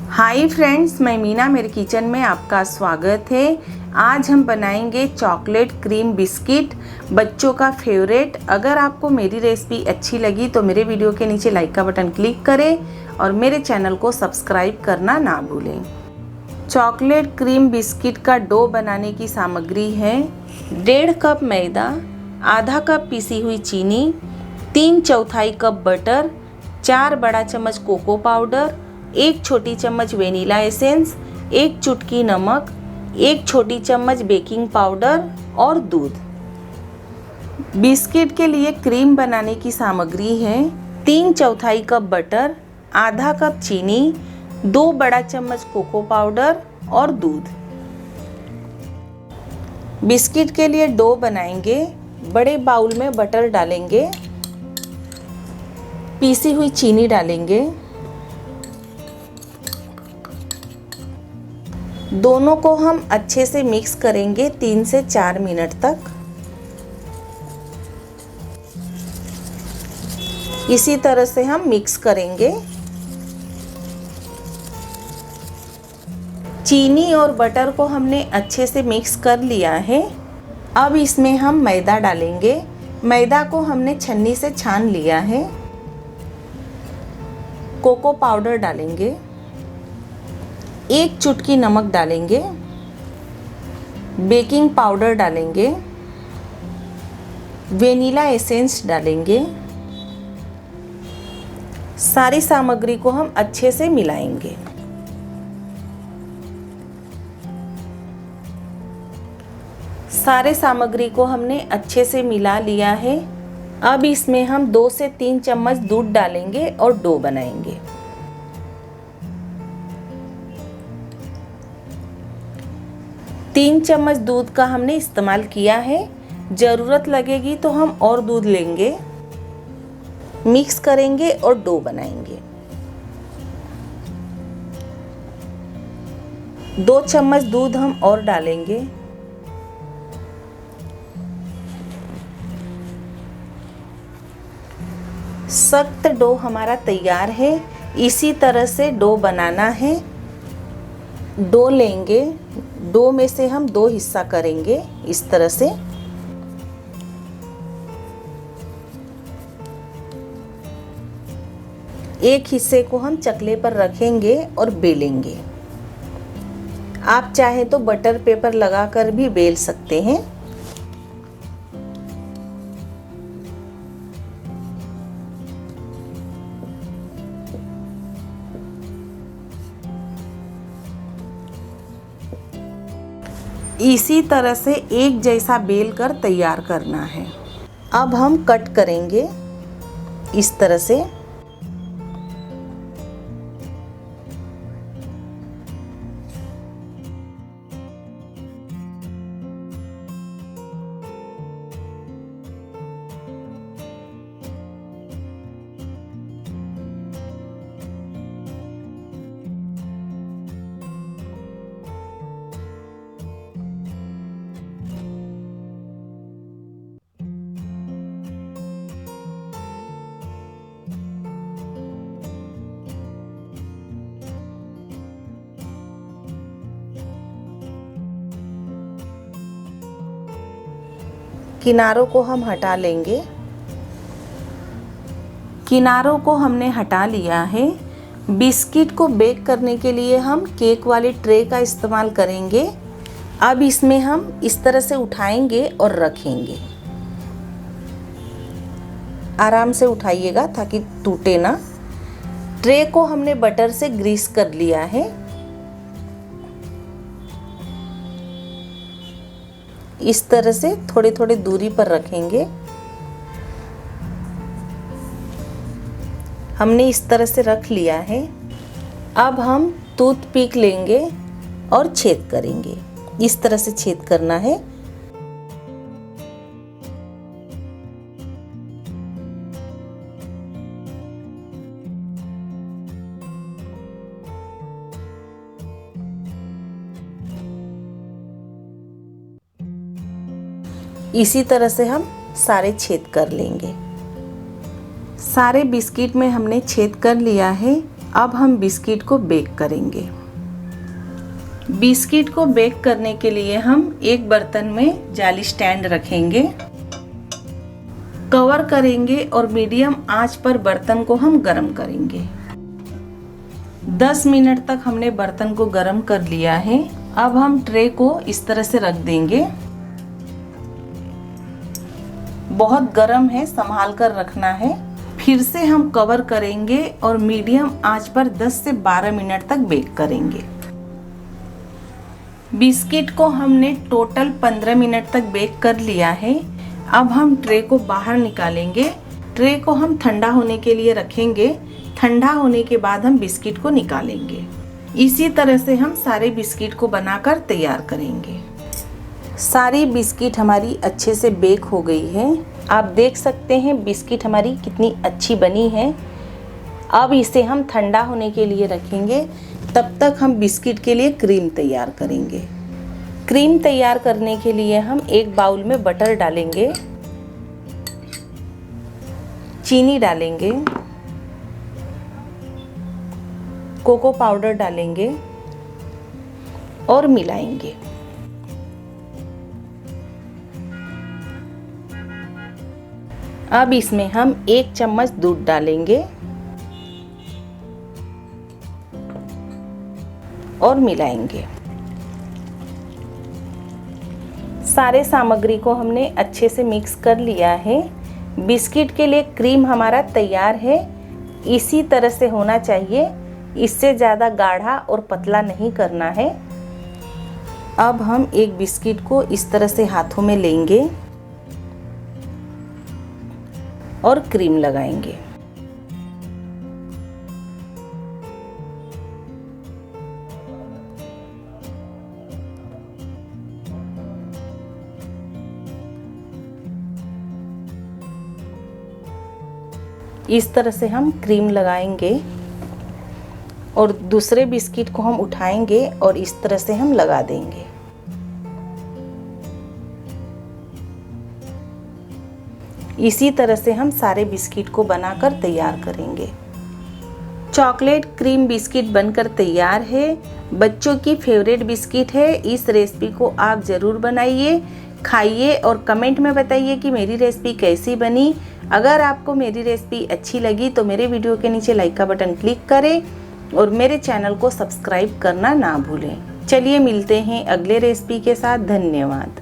Hi friends, मैं मीना मेरे kitchen में आपका स्वागत है। आज हम बनाएंगे चॉकलेट क्रीम बिस्किट, बच्चों का फेवरेट। अगर आपको मेरी रेसिपी अच्छी लगी तो मेरे वीडियो के नीचे लाइक का बटन क्लिक करें और मेरे चैनल को सब्सक्राइब करना ना भूलें। चॉकलेट क्रीम बिस्किट का डो बनाने की सामग्री है 1.5 कप मैदा, आधा कप पीसी हुई चीनी, 3/4 कप बटर, 4 बड़ा चम्मच कोको पाउडर, 1 छोटी चम्मच वेनिला एसेंस, 1 चुटकी नमक, 1 छोटी चम्मच बेकिंग पाउडर और दूध। बिस्किट के लिए क्रीम बनाने की सामग्री है 3/4 कप बटर, आधा कप चीनी, 2 बड़ा चम्मच कोको पाउडर और दूध। बिस्किट के लिए डो बनाएंगे। बड़े बाउल में बटर डालेंगे, पीसी हुई चीनी डालेंगे, दोनों को हम अच्छे से मिक्स करेंगे 3 से 4 मिनट तक। इसी तरह से हम मिक्स करेंगे। चीनी और बटर को हमने अच्छे से मिक्स कर लिया है। अब इसमें हम मैदा डालेंगे। मैदा को हमने छन्नी से छान लिया है। कोको पाउडर डालेंगे, 1 चुटकी नमक डालेंगे, बेकिंग पाउडर डालेंगे, वेनिला एसेंस डालेंगे। सारी सामग्री को हम अच्छे से मिलाएंगे। सारे सामग्री को हमने अच्छे से मिला लिया है। अब इसमें हम 2 से 3 चम्मच दूध डालेंगे और डो बनाएंगे। तीन चम्मच दूध का हमने इस्तेमाल किया है। ज़रूरत लगेगी तो हम और दूध लेंगे। मिक्स करेंगे और डो बनाएंगे। 2 चम्मच दूध हम और डालेंगे। सख्त डो हमारा तैयार है। इसी तरह से डो बनाना है। डो लेंगे, डो में से हम 2 हिस्सा करेंगे इस तरह से। एक हिस्से को हम चकले पर रखेंगे और बेलेंगे। आप चाहे तो बटर पेपर लगाकर भी बेल सकते हैं। इसी तरह से एक जैसा बेल कर तैयार करना है। अब हम कट करेंगे इस तरह से। किनारों को हम हटा लेंगे। किनारों को हमने हटा लिया है। बिस्किट को बेक करने के लिए हम केक वाली ट्रे का इस्तेमाल करेंगे। अब इसमें हम इस तरह से उठाएंगे और रखेंगे। आराम से उठाइएगा ताकि टूटे ना। ट्रे को हमने बटर से ग्रीस कर लिया है। इस तरह से थोड़ी थोड़ी दूरी पर रखेंगे। हमने इस तरह से रख लिया है। अब हम टूथपिक लेंगे और छेद करेंगे। इस तरह से छेद करना है। इसी तरह से हम सारे छेद कर लेंगे। सारे बिस्किट में हमने छेद कर लिया है। अब हम बिस्किट को बेक करेंगे। बिस्किट को बेक करने के लिए हम एक बर्तन में जाली स्टैंड रखेंगे, कवर करेंगे और मीडियम आंच पर बर्तन को हम गरम करेंगे। 10 मिनट तक हमने बर्तन को गरम कर लिया है। अब हम ट्रे को इस तरह से रख देंगे। बहुत गरम है, संभाल कर रखना है। फिर से हम कवर करेंगे और मीडियम आंच पर 10 से 12 मिनट तक बेक करेंगे। बिस्किट को हमने टोटल 15 मिनट तक बेक कर लिया है। अब हम ट्रे को बाहर निकालेंगे। ट्रे को हम ठंडा होने के लिए रखेंगे। ठंडा होने के बाद हम बिस्किट को निकालेंगे। इसी तरह से हम सारे बिस्किट को बनाकर तैयार करेंगे। सारी बिस्किट हमारी अच्छे से बेक हो गई है। आप देख सकते हैं बिस्किट हमारी कितनी अच्छी बनी है। अब इसे हम ठंडा होने के लिए रखेंगे। तब तक हम बिस्किट के लिए क्रीम तैयार करेंगे। क्रीम तैयार करने के लिए हम एक बाउल में बटर डालेंगे, चीनी डालेंगे, कोको पाउडर डालेंगे और मिलाएंगे। अब इसमें हम 1 चम्मच दूध डालेंगे और मिलाएंगे। सारे सामग्री को हमने अच्छे से मिक्स कर लिया है। बिस्किट के लिए क्रीम हमारा तैयार है। इसी तरह से होना चाहिए, इससे ज़्यादा गाढ़ा और पतला नहीं करना है। अब हम एक बिस्किट को इस तरह से हाथों में लेंगे और क्रीम लगाएंगे। इस तरह से हम क्रीम लगाएंगे और दूसरे बिस्किट को हम उठाएंगे और इस तरह से हम लगा देंगे। इसी तरह से हम सारे बिस्किट को बनाकर तैयार करेंगे। चॉकलेट क्रीम बिस्किट बनकर तैयार है। बच्चों की फेवरेट बिस्किट है। इस रेसिपी को आप ज़रूर बनाइए, खाइए और कमेंट में बताइए कि मेरी रेसिपी कैसी बनी। अगर आपको मेरी रेसिपी अच्छी लगी तो मेरे वीडियो के नीचे लाइक का बटन क्लिक करें और मेरे चैनल को सब्सक्राइब करना ना भूलें। चलिए मिलते हैं अगले रेसिपी के साथ। धन्यवाद।